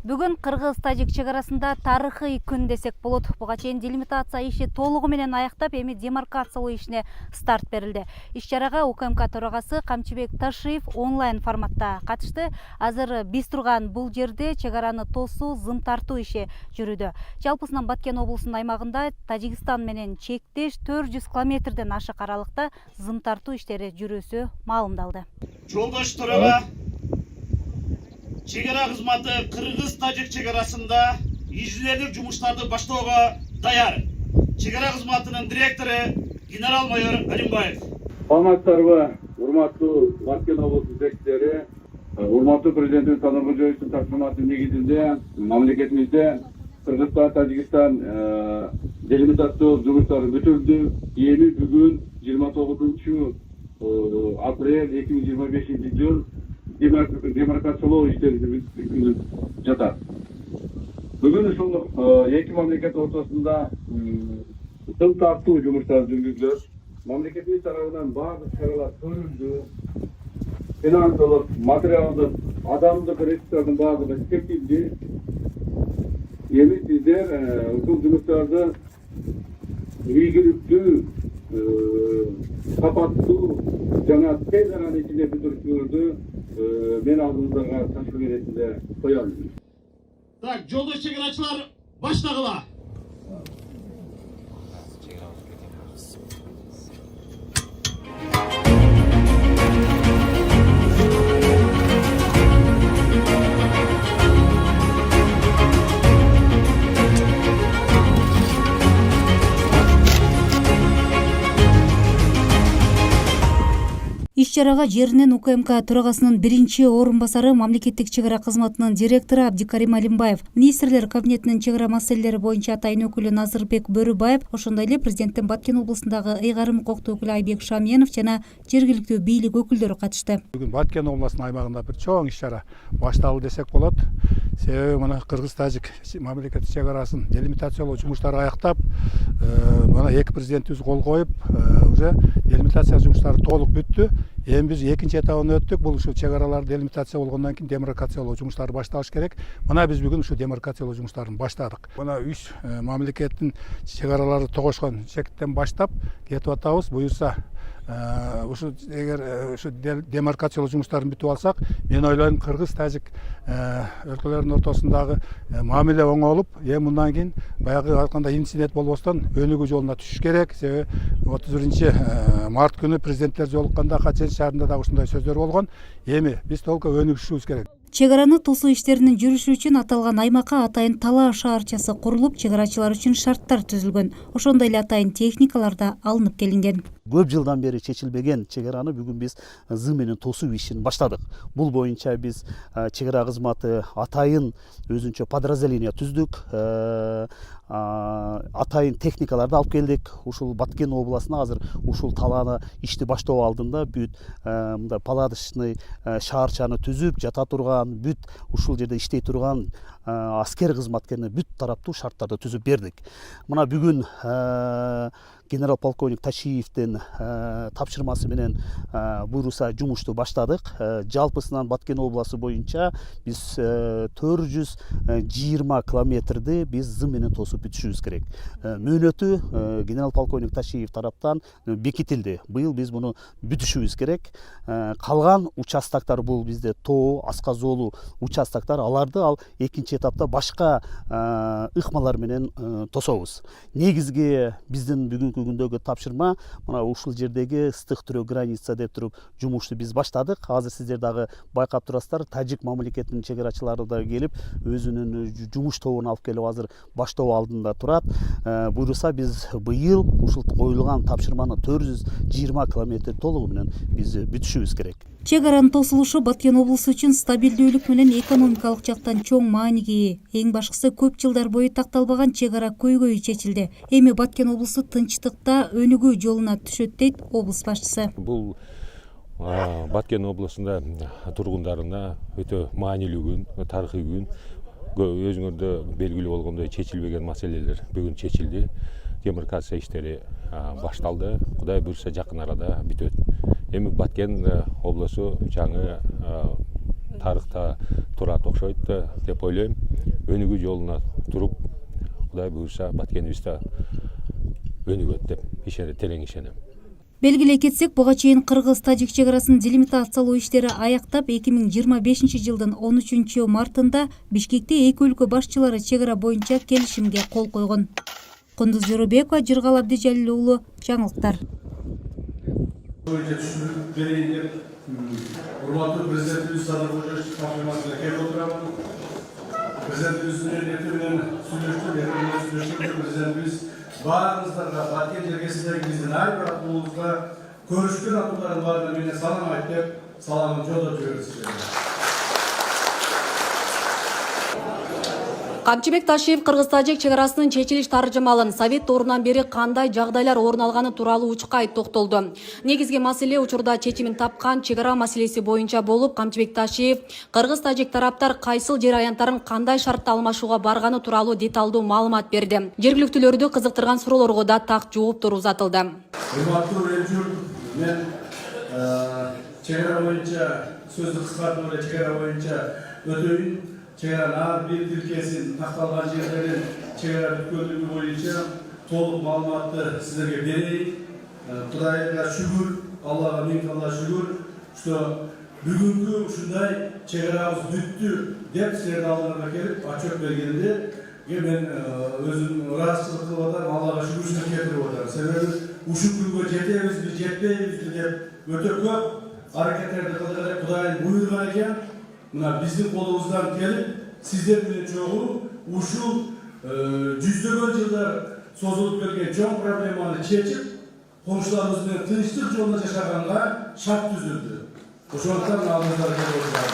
Бүгін Кыргыз-Тажик чегарасында тарыхый күн десек болот. Буга чейин делимитация иши толугу менен аяктап, эми демаркациялоо ишине старт берилди. Иш-чарага УКМК төрагасы Камчыбек Ташиев онлайн форматта катышты. Азыр биз турган бул жерде чегараны тосуу, зым тартуу иши жүрүүдө. Жалпысынан Баткен облусунун аймагында Тажикстан менен чектеш 400 километрден ашык аралыкта зым тартуу иштери жүрүүсү маалымдалды. Жолдош төрага чегара кызматы Кыргыз-Тажик чегарасында ижелелик жумуштарды баштоого даяр. Чегара кызматынын директору генерал-майор Алимбаев. Саламатсыздарбы, урматтуу Баткен облусу жетекчилери, урматтуу президенттин Садырбожоевдун тапшырмасы негизинде мамлекетибизде Кыргызстан, Тажикстан делимитациялоо жумуштары бүтүлдү. Эми бүгүн 29 апрель 2025 жыл демаркациялоо иштери жүрүп жатат. Бүгүн ушул эки мамлекет ортосунда зым тартуу жумуштары жүргүзүлөт. Мамлекетибиз тарабынан баардык чаралар көрүлдү. Финансылык, материалдык, адамдык ресурстардын баардыгы эскертилди. Эми сиздер ушул жумуштарды ийгиликтүү, сапаттуу жана тез арада ичинде бүтүрүүнү мен алдыңыздарга тапшырма иретинде коем. Так, жолдош чегарачылар баштагыла. Иш-чарага жеринен УКМК төрагасынын биринчи орун басары мамлекеттик чегара кызматынын директору Абдикарим Алимбаев, министрлер кабинетинин чегара маселелери боюнча атайын өкүлү Назырбек Бөрүбаев, ошондой эле президенттин Баткен облусундагы ыйгарым укуктуу өкүлү Айбек Шаменов жана жергиликтүү бийлик өкүлдөрү катышты. Бүгүн Баткен облусунун аймагында бир чоң иш-чара башталды десек болот. Себеби мына Кыргыз-Тажик мамлекеттик чегарасын делимитациялоо жумуштары аяктап, мына эки президентибиз кол коюп, уже делимитация жумуштары толук бүттү. Эми биз экинчи этабын өттүк. Бул ушу чегаралар делимитация болгондон кийин демаркациялоо жумуштары башталыш керек. Мына биз бүгүн ушу демаркациялоо жумуштарын баштадык. Мына 3 мамлекеттин чегаралары тогошкон шекиттен баштап кетип атабыз. Буюрса ушу эгер ушу демаркациялоо жумуштарын бүтүп алсак, мен ойлойм Кыргыз-Тажик өлкөлөрүнүн ортосундагы мамиле оңолуп, эми мындан кийин баягы айтканда инцидент болбостон өнүгүү жолуна түшүш керек. Себеби 31 март күнү президенттер жолукканда Качен шаарында да ушундай сөздөр болгон. Эми биз толук өнүгүшүбүз керек. Чегараны тосуу иштеринин жүрүшү үчүн аталган аймакка атайын талаа шаарчасы курулуп, чегарачылар үчүн шарттар түзүлгөн. Ошондой эле атайын техникалар да алынып келинген. Көп жылдан бери чечилбеген чегараны бүгүн биз зым менен тосуу ишин баштадык. Бул боюнча биз чегара кызматы атайын өзүнчө подразделение түздүк. Атайын техникаларды алып келдик. Ушул Баткен областына азыр ушул талааны ишти баштоо алдында бүт мындай палаточный шаарчаны түзүп жата турган, бүт ушул жерде иштей турган аскер кызматкерине бүт тараптуу шарттарды түзүп бердик. Мына бүгүн генерал-полковник Ташиевдин тапшырмасы менен буйруса жумушту баштадык. Жалпысынан Баткен областы боюнча биз 420 километрди биз зым менен тосуп бүтүшүбүз керек. Мөөнөтү генерал-полковник Ташиев тараптан бекитилди. Быйыл биз муну бүтүшүбүз керек. Калган участоктор бул бизде Тоо, Асказоолу участоктор, аларды ал экинчи этапта башка ыкмалар менен тособуз. Негизги биздин бүгүнкү күндөгү тапшырма мына ушул жердеги ыстык түрө граница деп туруп жумушту биз баштадык. Азыр сиздер дагы байкап турасыздар, Тажик мамлекетинин чегарачылары да келип өзүнүн жумуш тобун алып келип азыр баштоо алдында турат. Буйруса биз быйыл ушул коюлган тапшырманы 420 километр толугу менен биз бүтүшүбүз керек. Чегаранын тосулушу Баткен облусу үчүн стабилдүүлүк менен экономикалык жактан чоң мааниги. Эң башкысы көп жылдар бою такталбаган чегара көйгөйү чечилди. Эми Баткен облусу тынчтыкта өнүгүү жолуна түшөт дейт облус башчысы. Бул Баткен облусунда тургундарына өтө маанилүү күн, тарыхый күн. Өзүңөрдө белгилүү болгондой чечилбеген маселелер бүгүн чечилди. Демаркация иштери башталды. Кудай буйрса жакын арада бүтөт. Эми Баткен облусу жаңы тарыхта турат окшойт деп ойлойм. Өнүгүү жолуна туруп, Кудай буюрса Баткенибиз да өнүгөт деп терең ишенем. Белгилей кетсек, буга чейин кыргыз-тажик чегарасынын делимитациялоо иштери аяктап 2025 жылдын 13 мартында Бишкекте эки өлкө башчылары чегара боюнча келишимге кол койгон. Кундуз Жорубекова, Жыргал Абдижалил уулу, жаңылыктар. Урматтуу президентибиз Садыр Кожоевич тапшырмасына келип отурам. Президентибиздин эртең менен сүйлөштүк, президентибиз баарыңыздарга Баткен жергесиндеги биздин ар бир атуулубузга көрүшкөн атуулардын баарына менен салам айт деп саламын жолдоп жибердиңиз. Камчыбек Ташиев кыргыз-тажик чегарасынын чечилиш таржымалын Совет доорунан бери кандай жагдайлар орун алганы тууралуу учкай токтолду. Негизги маселе учурда чечимин тапкан чегара маселеси боюнча болуп, Камчыбек Ташиев кыргыз-тажик тараптар кайсыл жер аянттарын кандай шартта алмашууга барганы тууралуу деталдуу маалымат берди. Жергиликтүүлөрдү кызыктырган суроолорго да так жооптор узатылды. Урматтуу эл журт, мен чегара боюнча сөздү кыскартып эле чегара боюнча өтөйүн. Чегаранын ар бир тилкесин, такталган жерлерин, чегара бүткөндүгү боюнча толук маалыматты сиздерге берейин. Кудайга шүгүр, Аллага миң талла шүгүр, что бүгүнкү ушундай чегарабыз бүттү деп силердин алдыңарга келип отчет бергенде мен өзүм ыраазычылык кылып атам, Аллага шүгүрчүлүк кетирип атам. Себеби ушул күнгө жетебизби, жетпейбизби деп өтө көп аракеттерди кылдык эле, Кудайдын буйругу экен. Мына биздин колубуздан келип, сиздер менен чогуу ушул жүздөгөн жылдар созулуп келген чоң проблеманы чечип, комшуларыбыз менен тынчтык жолунда жашаганга шарт түзүлдү. Ошондуктан алдыңыздарга келип отурам.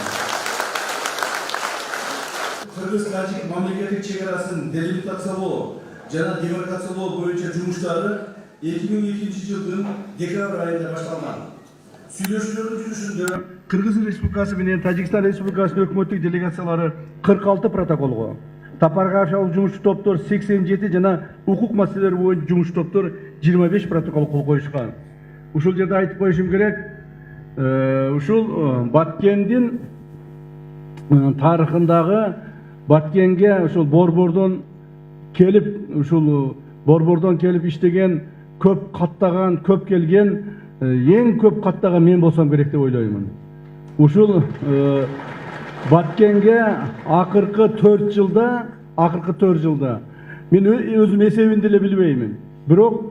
Кыргыз-тажик мамлекеттик чегарасынын делимитациялоо жана демаркациялоо боюнча жумуштары 2002 жылдын декабрь айында башталган. Сүйлөшүүлөрдүн жүрүшүндө Кыргыз Республикасы менен Тажикстан Республикасынын өкмөттүк делегациялары 46 протоколго, тапарга ашалуу жумуш топтор 87 жана укук маселелери боюнча жумуш топтор 25 протокол кол коюшкан. Ушул жерде айтып коюшум керек, ушул Баткендин тарыхындагы Баткенге ушул борбордон келип иштеген, көп каттаган, көп келген, эң көп каттаган мен болсом керек деп ойлоймун. Ушул Баткенге акыркы 4 жылда мен өзүм эсебин деле билбеймин. Бирок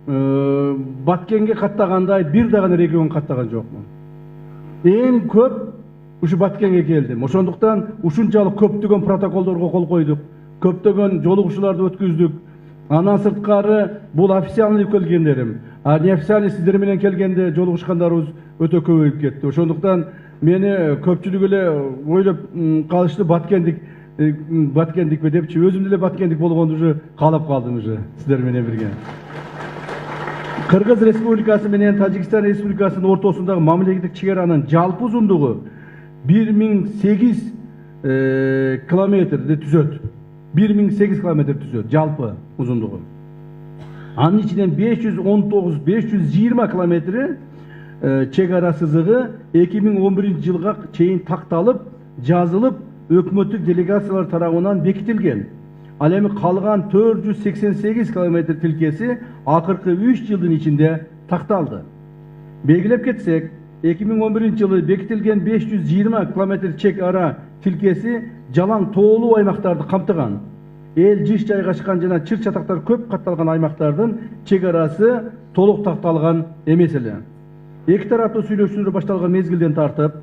Баткенге каттагандай бир дагы регион каттаган жокмун. Эң көп ушу Баткенге келдим. Ошондуктан ушунчалык көптөгөн протоколдорго кол койдук, көптөгөн жолугушууларды өткүздүк. Анан сырткары бул официальный келгендерим, а неофициальный сиздер менен келгенде жолугушкандарыбыз өтө көбөйүп кетти. Ошондуктан мени көпчүлүк эле ойлоп калышты, Баткендикпи депчи. Өзүм деле Баткендик болгонду уже каалап калдым уже сиздер менен бирге. Кыргыз Республикасы менен Тажикстан Республикасынын ортосундагы мамлекеттик чегаранын жалпы узундугу 1008 километрди түзөт. 1008 километр түзөт жалпы узундугу. Анын ичинен 519-520 километри чегара сызыгы 2011 жылга чейин такталып, жазылып, өкмөттүк делегациялар тарабынан бекитилген. Ал эми калган 488 километр тилкеси акыркы 3 жылдын ичинде такталды. Белгилеп кетсек, 2011 жылы бекитилген 520 километр чек ара тилкеси жалаң тоолуу аймактарды камтыган. Эл жыш жайгашкан жана чыр чатактар көп катталган аймактардын чек арасы толук такталган эмес эле. Эки тараптуу сүйлөшүүлөр башталган мезгилден тартып,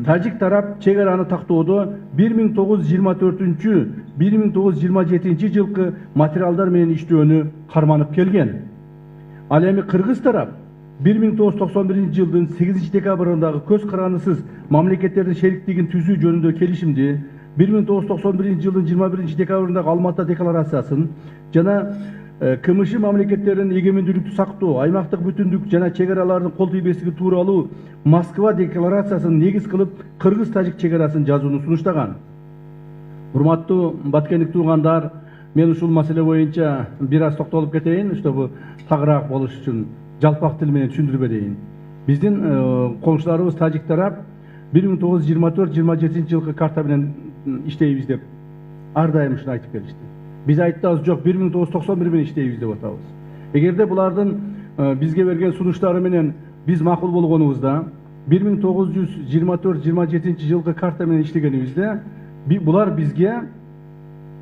Тажик тарап чек араны тактоодо 1924-1927 жылкы материалдар менен иштөөнү карманып келген. Ал эми кыргыз тарап 1991 жылдын 8 декабрындагы көз карандысыз мамлекеттердин шериктигин түзүү жөнүндө келишимди, 1991 жылдын 21 декабрындагы Алматы декларациясын жана КМШ мамлекеттеринин эгемендүүлүктү сактоо, аймактык бүтүндүк жана чек аралардын кол тийбестиги тууралуу Москва декларациясын негиз кылып кыргыз-тажик чек арасын жазууну сунуштаган. Урматтуу баткендик туугандар, мен ушул маселе боюнча бир аз токтолуп кетейин, чтобы тагыраак болуш үчүн жалпак тил менен түшүндүрүп берейин. Биздин коңшуларыбыз тажик тарап 1924-27 жылкы карта менен иштейбиз деп ар дайым ушуну айтып келишти. Биз айттыбыз жок, 1991 менен иштейбиз деп атабыз. Эгерде булардын бизге берген сунуштары менен биз макул болгонубузда 1924-27 жылкы карта менен иштегенибизде булар бизге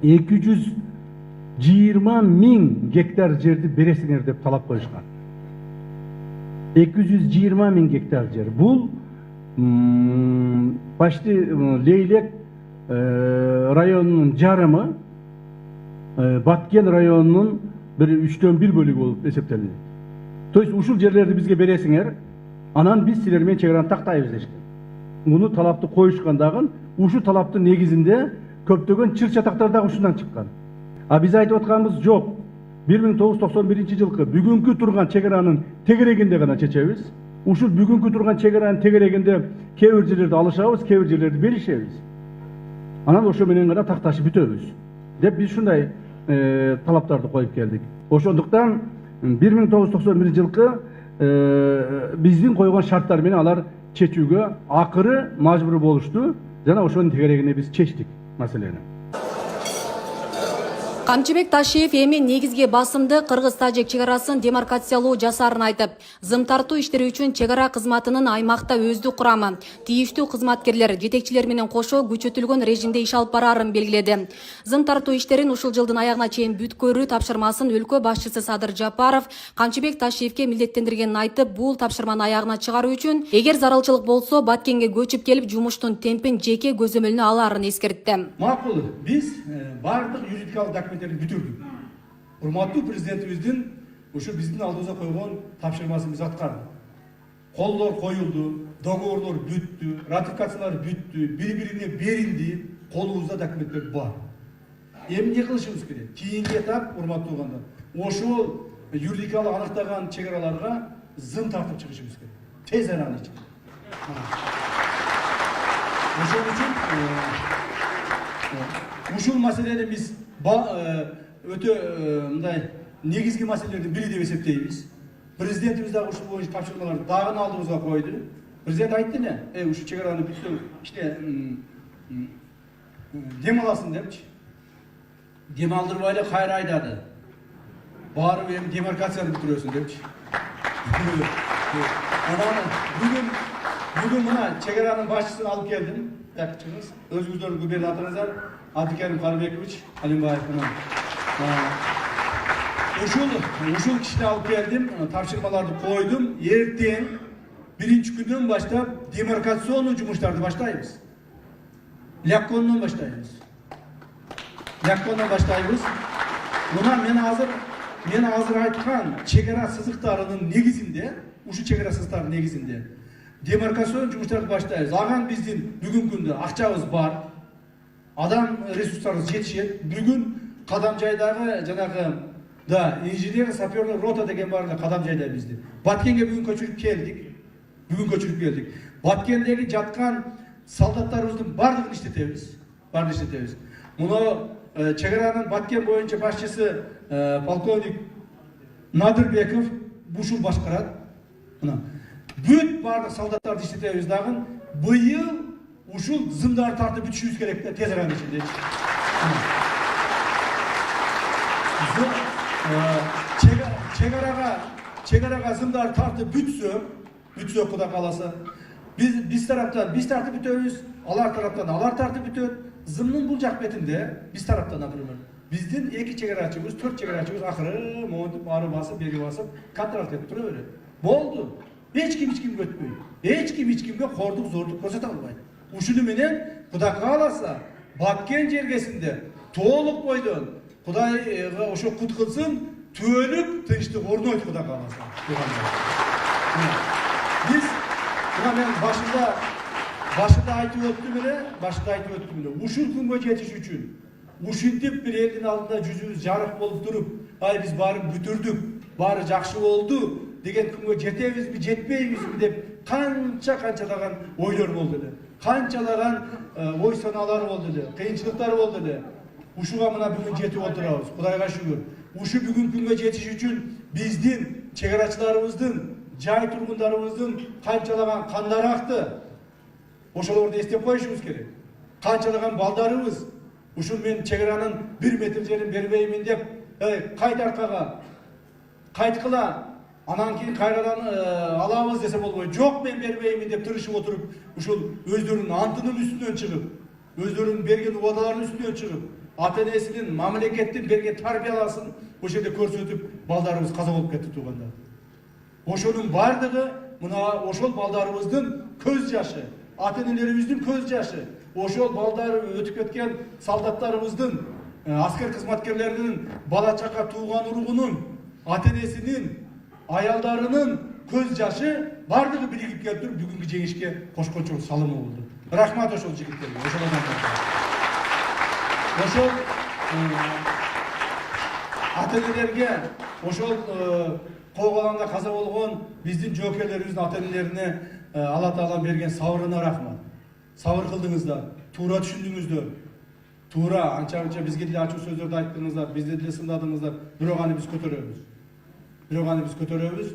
220 000 гектар жерди бересиңер деп талап коюшкан. 220 000 гектар жер. Бул почти Лейлек районунун жарымы, Баткен районунун bir 3'ten 1 bölüğü olup eseplenildi. То есть ушул жерлерди бизге бересиңер, анан биз силер менен чек араны тактайбыз дешти. Муну талапты коюшкан дагы, ушу талаптын негизинде көптөгөн чыр чатактар дагы ушундан чыккан. А биз айтып атканыбыз жок. 1991 жылкы бүгүнкү турган чек аранын тегерегинде гана чечебиз. Ушул бүгүнкү турган чек аранын тегерегинде кээ бир жерлерди алышабыз, кээ бир жерлерди беришебиз. Анан ошо менен гана такташып бүтөбүз деп биз ушундай талаптарды коюп келдик. Ошондуктан 1991 жылкы биздин койгон шарттар менен алар чечүүгө акыры мажбур болушту жана ошонун тегерегине биз чечтик маселени. Камчыбек Ташиев эми негизги басымды Кыргыз-Тажик чек арасын демаркациялоо жасаарын айтып, зым тартуу иштери үчүн чек ара кызматынын аймакта өздүк курамы, тийиштүү кызматкерлер, жетекчилер менен кошо күчөтүлгөн режимде иш алып бараарын белгиледи. Зым тартуу иштерин ушул жылдын аягына чейин бүткөрүү тапшырмасын өлкө башчысы Садыр Жапаров Камчыбек Ташиевке милдеттендиргенин айтып, бул тапшырманы аягына чыгаруу үчүн эгер зарылчылык болсо Баткенге көчүп келип жумуштун темпин жеке көзөмөлүнө алаарын эскертти. Макул, биз бардык юридикалык документтерди бүтүрдүк. Урматтуу президентибиздин ушу биздин алдыбызга койгон тапшырмасын биз аткардык. Колдор коюлду, договорлор бүттү, ратификациялар бүттү, бири-бирине берилди, колубузда документтер бар. Эми эмне кылышыбыз керек? Кийинки этап, урматтуу угандар, ошол юридикалык аныктаган чек араларга зым тартып чыгышыбыз керек. Тез араны ичинде. Ошол үчүн ушул маселени биз өтө мындай негизги маселелердин бири деп эсептейбиз. Президентибиз дагы ушул боюнча тапшырмаларды дагы алдыбызга койду. Президент айтты эле, ушу чек араны бүтсө иште дем аласың депчи. Дем алдырбай эле кайра айдады. Барып эми демаркацияны бүтүрөсүң депчи. Анан бүгүн мына чек аранын башчысын алып келдим. Чыгыңыз. Өзүңүздөрдүн губернаторуңуздар Абдыкерим Карыбекович Алимбаев менен ушул кишини алып келдим, тапшырмаларды койдум. Эртең биринчи күндөн баштап демаркационный жумуштарды баштайбыз. Ляккондон баштайбыз. Мына мен азыр айткан чек ара сызыктарынын негизинде, ушу чек ара сызыктарынын негизинде демаркацион жумуштарды баштайбыз. Аган биздин бүгүнкү күндө акчабыз бар. Адам ресурстарыбыз жетишет. Бүгүн Кадамжайдагы жанагы инженер саперлер рота деген бар Кадамжайда бизди. Баткенге бүгүн көчүрүп келдик. Баткендеги жаткан солдаттарыбыздын бардыгын иштетебиз. Муну чек аранын Баткен боюнча башчысы полковник Надырбеков ушул башкарат. Мына бүт бардык солдаттарды иштетебиз дагы. Быйыл ушул зымдарды тартып бүтүшүбүз керек да тез арада ичинде. Чек арага зымдарды тартып бүтсө Кудай кааласа, биз тараптан биз тартып бүтөбүз, алар тараптан алар тартып бүтөт. Зымдын бул жак бетинде биз тараптан, например, биздин 2 чек арачыбыз, 4 чек арачыбыз акыры монтип, ары басып, бери басып, контроль этип тура берет. Болду. Эч ким өтпөй. Эч кимге кордук, зордук көрсөтө албайт. Ушуну менен Кудай кааласа, Баткен жергесинде толук бойдон Кудайга ошо кут кылсын, түбөлүк тынчтык орнойт Кудай кааласа. Биз мен башында айтып өттүм эле. Ушул күнгө жетиш үчүн, ушинтип бир элдин алдында жүзүбүз жарык болуп туруп, биз баарын бүтүрдүк, баары жакшы болду деген күнгө жетебизби, жетпейбизби деп канчалаган ойлор болду эле. Канчалаган ой санаалар болду эле, кыйынчылыктар болду эле. Ушуга мына бүгүн жетип отурабыз. Кудайга шүгүр. Ушу бүгүн күнгө жетиш үчүн биздин чек арачыларыбыздын, жай тургундарыбыздын канчалаган кандары акты. ошолорду эстеп коюшубуз керек. Канчалаган балдарыбыз ушул мен чегаранын 1 метр жерин бербеймин деп кайт аркага кайткыла анан кийин кайрадан алабыз десе болбойт. Жок мен бербеймин деп тырышып отуруп ушул өздөрүнүн антынын үстүнөн чыгып, өздөрүнүн берген убадаларынын үстүнөн чыгып, ата-энесинин, мамлекеттин берген тарбияласын ошол жерде көрсөтүп, балдарыбыз каза болуп кетти туугандар. Ошонун бардыгы мына ошол балдарыбыздын көз жашы, ата-энелерибиздин көз жашы, ошол балдар өтүп кеткен солдаттарыбыздын, аскер кызматкерлеринин, бала чака тууган уругунун, ата-энесинин, аялдарынын көз жашы бардыгы биригип келип туруп бүгүнкү жеңишке кошкончу салымы болду. Рахмат ошол жигиттерге, ошол адамдарга. Ошол ата-энелерге, ошол коогаланда каза болгон биздин жоокерлерибиздин ата-энелерине Алла Таалам берген сабырына рахмат. Сабыр кылдыңыздар, туура түшүндүңүздөр. Туура анча-мынча бизге деле ачуу сөздөрдү айттыңыздар, бизди деле сындадыңыздар. Бирок аны биз көтөрөбүз.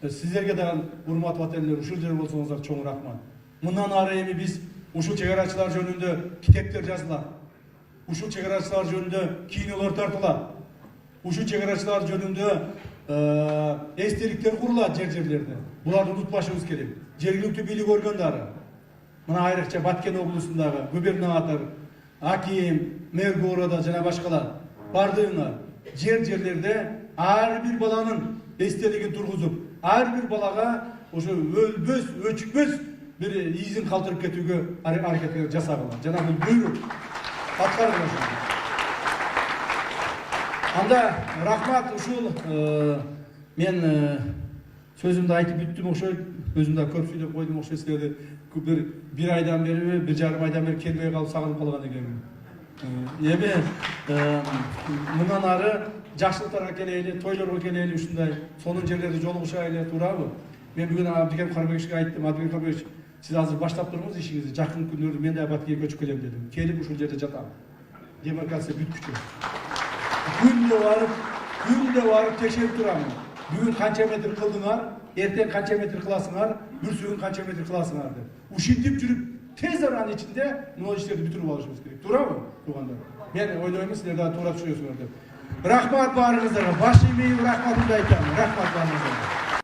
Сиздерге дагы урматтуу ата-энелер, ушул жер болсоңуздар чоң рахмат. Мындан ары эми биз ушул чегарачылар жөнүндө китептер жазылат. Ушул чегарачылар жөнүндө кинолор тартылат. Ушул чегарачылар жөнүндө эстеликтер курулат жерлерде. Буларды унутпашыбыз керек. Жергиликтүү бийлик органдары, мына айрыкча Баткен облусундагы губернатор, аким, мэр города жана башкалар бардыгына жерлерде ар бир баланын эстелигин тургузуп, ар бир балага ошо өлбөс, өчпөс бир изин калтырып кетүүгө аракет жасагыла. Жана бул буйрук аткарылат. Анда рахмат, ушул мен сөзүмдү айтып бүттүм окшойт. Өзүм да көп сүйлөп койдум окшойт. Силерди бир айдан бери, 1,5 айдан бери келбей калып сагынып калган экенмин. Эми мындан ары жакшылыктарга келели, тойлорго келели, ушундай сонун жерлерде жолугушайлы, туурабы? Мен бүгүн Абдикем Карбековичке айттым. Абдикем Карбекович, сиз азыр баштап туруңуз ишиңизди, жакын күндөрдө мен да Баткенге көчүп келем дедим. Келип ушул жерде жатам. Демократия бүткүчү. Күндө барып текшерип турамын. Бүгүн канча метр кылдыңар, эртең канча метр кыласыңар, бүрсүгүн канча метр кыласыңар деп. Ушинтип жүрүп, тез аранын ичинде мына иштерди бүтүрүп алышыбыз керек. Туурабы, туугандар? Мен ойлойм, силер да туура түшүнөсүңөр деп. Рахмат баарыңыздарга, баш иймей рахматымды айтам. Рахмат баарыңыздарга.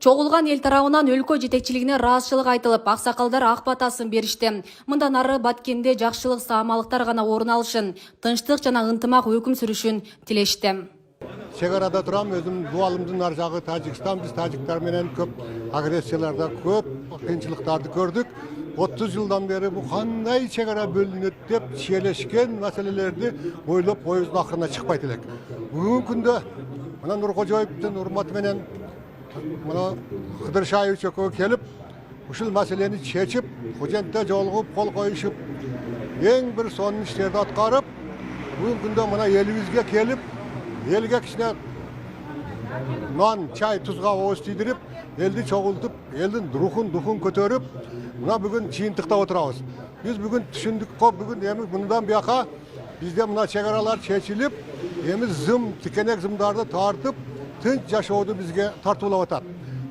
Чогулган эл тарабынан өлкө жетекчилигине ыраазычылык айтылып, аксакалдар ак батасын беришти. Мындан ары Баткенде жакшылык, саамалыктар гана орун алышын, тынчтык жана ынтымак өкүм сүрүшүн тилешти. Чегарада турам, өзүм дуалымдын ар жагы Тажикстан, биз тажиктар менен көп агрессияларда, көп кыйынчылыктарды көрдүк. 30 жылдан бери бу кандай чегара бөлүнөт деп чиелешкен маселелерди ойлоп коюбуздун акырына чыкпайт элек. Бүгүнкү күндө мына Нуркожоевдун урматы менен мына Кыдыр Шаевич экөө келип, ушул маселени чечип, Хожентте жолугуп, кол коюшуп, эң бир сонун иштерди аткарып, бүгүнкү күндө мына элибизге келип, элге кичине нан, чай, тузга ооз тийдирип, элди чогултуп, элдин рухун, духун көтөрүп, мына бүгүн чыйынтыкта отурабыз. Биз бүгүн түшүндүк ко, бүгүн эми мындан бияка бизде мына чегаралар чечилип, эми зым, тикенек зымдарды тартып, тынч жашооду бизге тартуулап атат.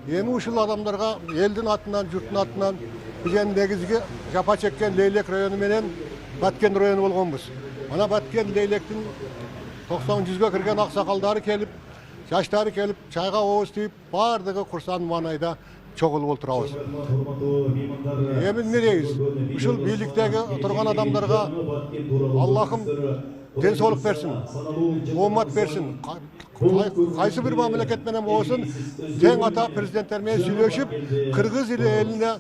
Эми ушул адамдарга элдин атынан, журттун атынан биз негизги жапа чеккен Лейлек району менен Баткен району болгонбуз. Мына Баткен Лейлектин 90-100ге кирген аксакалдары келип, жаштары келип, чайга ооз тийип, бардыгы курсан маанайда чогулуп отурабыз. Эми эмне дейбиз? Ушул бийликтеги отурган адамдарга Аллахым ден соолук берсин, оомат берсин. Кайсы бир мамлекет менен болсун, тең ата президенттер менен сүйлөшүп, Кыргыз элине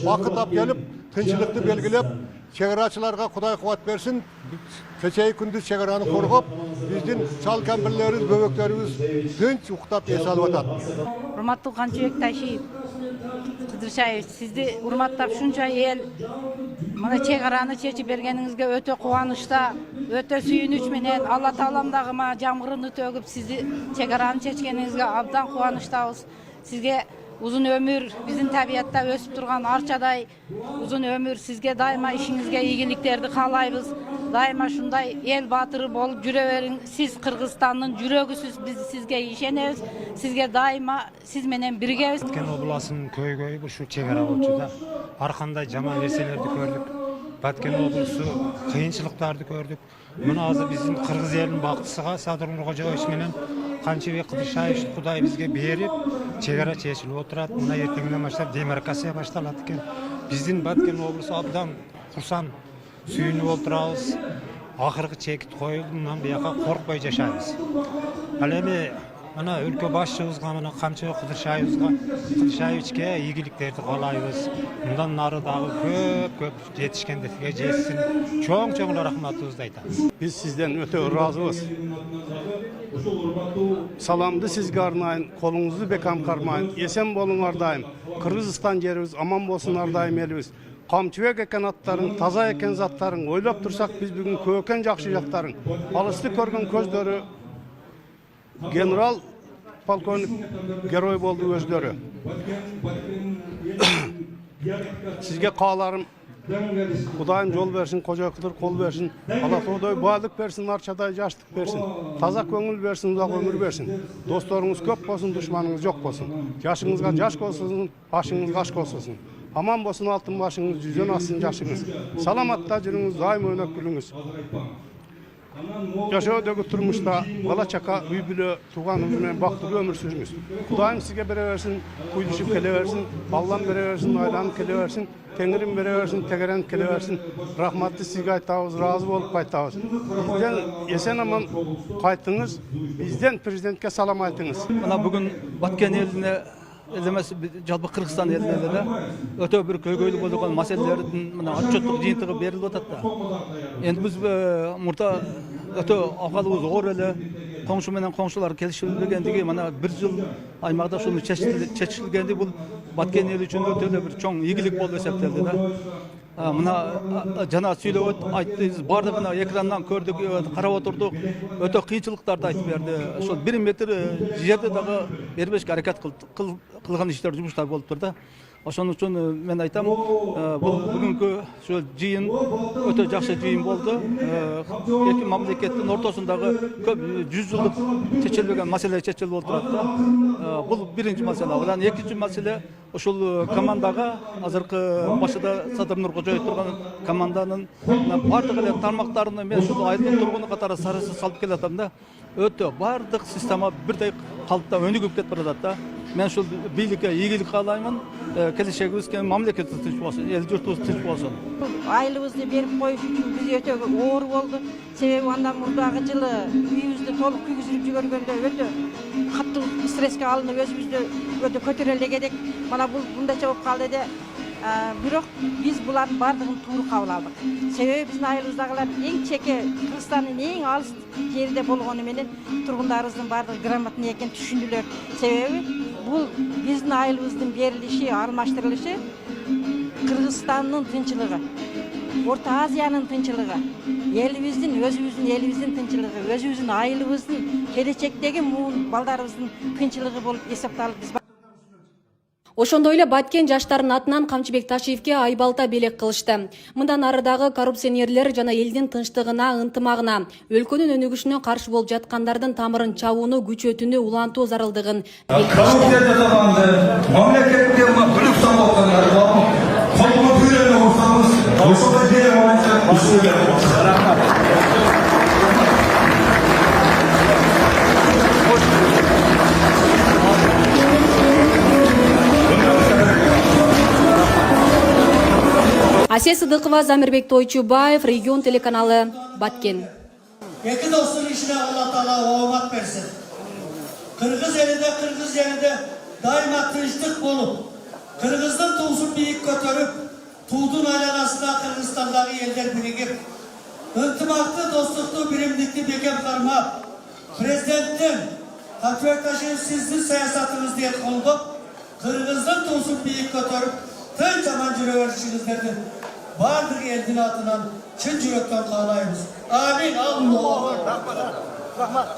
бакыт алып келип, тынччылыкты белгилеп, чегарачыларга Кудай кубат берсин. Кечеги күндүз чегараны коргоп, биздин чал кемпирлерибиз, бөбөктөрүбүз тынч уктап эс алып атат. Урматтуу Канчыбек Ташиев, Кыдыр Шаевич, сизди урматтап ушунча эл мына чегараны чечип бергениңизге өтө кубанычта, өтө сүйүнүч менен Алла Таалам дагы мына жамгырын төгүп сизди чегараны чечкениңизге абдан кубанычтабыз. Сизге uzun ömür, bizim tabiatta ösüp durgan arçaday uzun ömür sizge daima işinizge iyiliklerdi kalayбыз. Daima şunday el batırı bolup jüre berin. Siz Kırgızstandın jürögüsüz, biz sizge işenebиз. Sizge daima siz menen birgebиз. Баткен обласынын көйгөйү şu чегара болчу. Ар кандай жаман нерселерди көрдүк. Баткен облусу кыйынчылыктарды көрдүк. Мына азыр биздин Кыргыз элинин бактысыга Садыр Нуркожоевич менен Канчыбек Кыдыршаевич Кудай бизге берип, чегара чечилип отурат. Мына эртеңден баштап демаркация башталат экен. Биздин Баткен облусу абдан курсан, сүйүнүп отурабыз. Акыркы чекит коюлду, мындан бияка коркпой жашайбыз. Ал эми мына өлкө башчыбызга, мына Камчыбек Кыдыршаевичке ийгиликтерди каалайбыз. Мындан нары дагы көп жетишкендерге жетсин. Чоң рахматыбызды айтабыз. Biz sizden öte razıyız. Salamdı sizge arnayın, kolunuzu bekam karmayın. Esen bolun ardayım. Kırgızistan yerimiz aman bolsun ardayım elimiz. Kamçıbek eken atların, taza eken zatların, oylap dursak biz bugün köken jakşı jakların. Alısты көрген көздөрү general polkovnik geroy boldu özdörü. Sizge kaalarım Kudayım yol versin, koca kıdır kol versin. Allah Toğday bağlık versin, arçaday yaşlık versin. Taza köngül versin, uzak ömür versin. Dostlarınız köp olsun, düşmanınız yok olsun. Yaşınızga yaş olsun, başınız kaşk olsun. Aman bolsun altın başınız, yüzden assın yaşınız. Salamatta жүрүңүз, daim oynap gülüңüz. Yaşadığı turmuşta bala çaka, büyübülü, tuğanımız menен baktırı ömür sürünüz. Kudayım size bere versin, kuyduşup kele versin, Allah'ım bere versin, aylanım kele versin, Tengrim bere versin, tegeren kele versin. Rahmatlı sizge aytağız, razı olup aytağız. Bizden esen aman kaytınız, bizden prezidentke salam aytınız. Bana bugün Batken eline Elmesi жалпы Кыргызстан элине да өтө бир көйгөйлүү болгон маселелердин мына отчеттук жыйынтыгы берилип атат да. Эми биз мурда өтө акалыбыз оор эле, коңшу менен коңшулар келишилбегендиги мына 1 жыл аймакта ушуну чечилгенди бул Баткен эли үчүн өтө эле бир чоң ийгилик болуп эсептелди да. Мына жана сүйлөп айттыңыз, бардыгына экрандан көрдүк, карап отурдук. Өтө кыйынчылыктарды айтып берди. Ошол 1 метр жерде дагы бербешке аракет кылган иштер, жумуштар болуп турду. Ошон үчүн мен айтам, бул бүгүнкү ошол жыйын өтө жакшы жыйын болду. Эки мамлекеттин ортосундагы көп 100 жылдык чечилбеген маселе чечилип отурат да. Бул биринчи маселе. Анан экинчи маселе ошол командага азыркы башында Садыр Нуркожоев турган команданын бардык эле тармактарына мен ушул айылдын тургуну катары сарысы салып келатам да. Өтө бардык система бирдей калыпта өнүгүп кетип баратат да. Мен ушул бийликке ийгилик каалаймын. Келечегибизге мамлекет тынч болсун, эл журтубуз тынч болсун. Айылыбызды берип коюш үчүн биз өтө оор болду. Себеби андан мурдагы жылы үйүбүздү толук күйгүзүрүп жибергөндө өтө катуу стресске алынып өзүбүздү өтө көтөрөлегедек. Мана бул мындайча болуп калды де. Бирок биз булардын бардыгын туура кабыл алдык. Себеби биздин айылыбыздагылар эң чеке Кыргызстандын эң алыс жерде болгону менен тургундарыбыздын бардыгы грамотный экенин түшүндүлөр. Себеби бул биздин айылыбыздын берилиши, алмаштырылышы Кыргызстандын тынчылыгы, Орто Азиянын тынчылыгы, өзүбүздүн элибиздин тынчылыгы, өзүбүздүн айылыбыздын келечектеги муун балдарыбыздын тынчылыгы болуп эсептелип биз. Ошондой эле Баткен жаштарынын атынан Камчыбек Ташиевке айбалта белек кылышты. Мындан арыдагы коррупционерлер жана элдин тынчтыгына, ынтымагына, өлкөнүн өнүгүшүнө каршы болуп жаткандардын тамырын чабууну, күчөтүүнү улантуу зарылдыгын Асия Сыдыкова, Замирбек Тойчубаев, Регион телеканалы, Баткен. Эки достун ишине Алла Таала оомат берсин. Кыргыз элинде дайыма тынчтык болуп, Кыргыздын туусун бийик көтөрүп, туудун айланасында Кыргызстандагы элдер биригип, ынтымакты, достукту, биримдикти бекем кармап, президенттин Камчыбек Ташиев сиздин саясатыңызды колдоп, Кыргыздын туусун бийик көтөрүп, тынч аман жүрө беришиңиздерди бардык элдин атынан чын жүрөктөн каалайбыз. Амин. Аллаху акбар. Рахмат.